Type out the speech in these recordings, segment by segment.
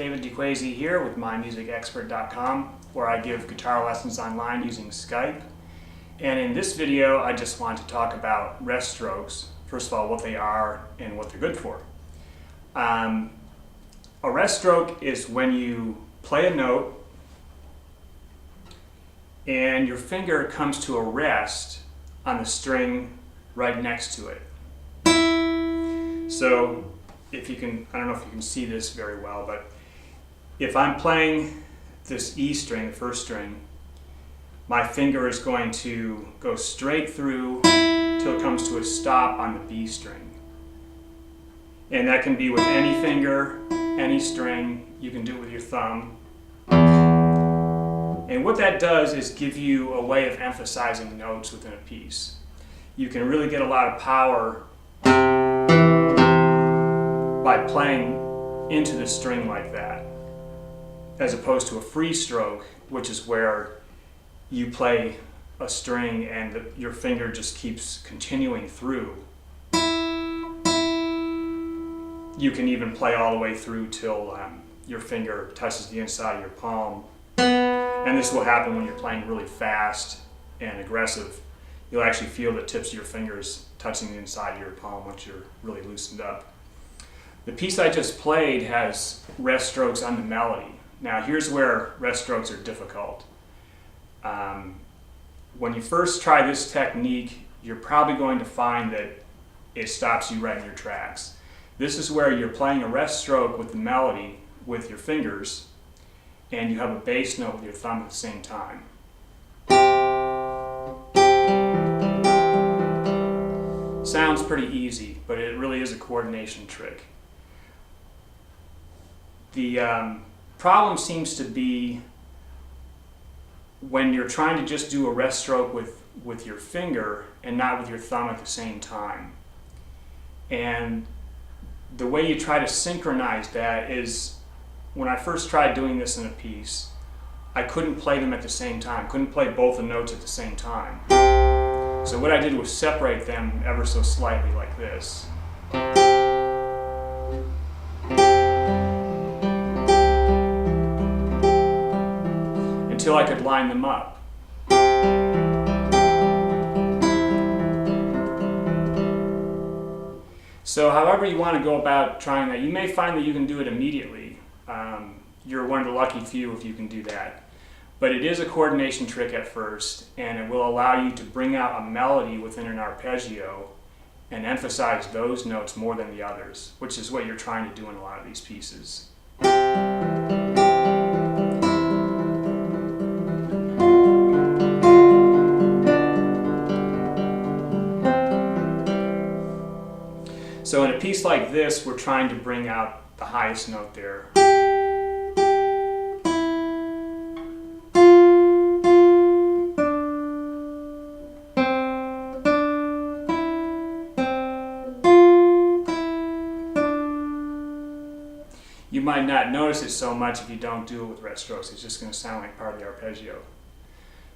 David DeQuasi here with MyMusicExpert.com, where I give guitar lessons online using Skype. And in this video, I just want to talk about rest strokes. First of all, what they are and what they're good for. A rest stroke is when you play a note and your finger comes to a rest on the string right next to it. So if you can, I don't know if you can see this very well, but if I'm playing this E string, the first string, my finger is going to go straight through till it comes to a stop on the B string. And that can be with any finger, any string. You can do it with your thumb. And what that does is give you a way of emphasizing notes within a piece. You can really get a lot of power by playing into the string like that, as opposed to a free stroke, which is where you play a string and your finger just keeps continuing through. You can even play all the way through till your finger touches the inside of your palm. And this will happen when you're playing really fast and aggressive. You'll actually feel the tips of your fingers touching the inside of your palm once you're really loosened up. The piece I just played has rest strokes on the melody. Now here's where rest strokes are difficult. When you first try this technique, you're probably going to find that it stops you right in your tracks. This is where you're playing a rest stroke with the melody with your fingers, and you have a bass note with your thumb at the same time. Sounds pretty easy, but it really is a coordination trick. The problem seems to be when you're trying to just do a rest stroke with your finger and not with your thumb at the same time. And the way you try to synchronize that is, when I first tried doing this in a piece, I couldn't play them at the same time, couldn't play both the notes at the same time. So what I did was separate them ever so slightly like this. Until I could line them up. So however you want to go about trying that, you may find that you can do it immediately. You're one of the lucky few if you can do that. But it is a coordination trick at first, and it will allow you to bring out a melody within an arpeggio and emphasize those notes more than the others, which is what you're trying to do in a lot of these pieces. So in a piece like this, we're trying to bring out the highest note there. You might not notice it so much if you don't do it with rest strokes. It's just going to sound like part of the arpeggio.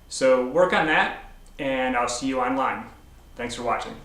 So work on that, and I'll see you online. Thanks for watching.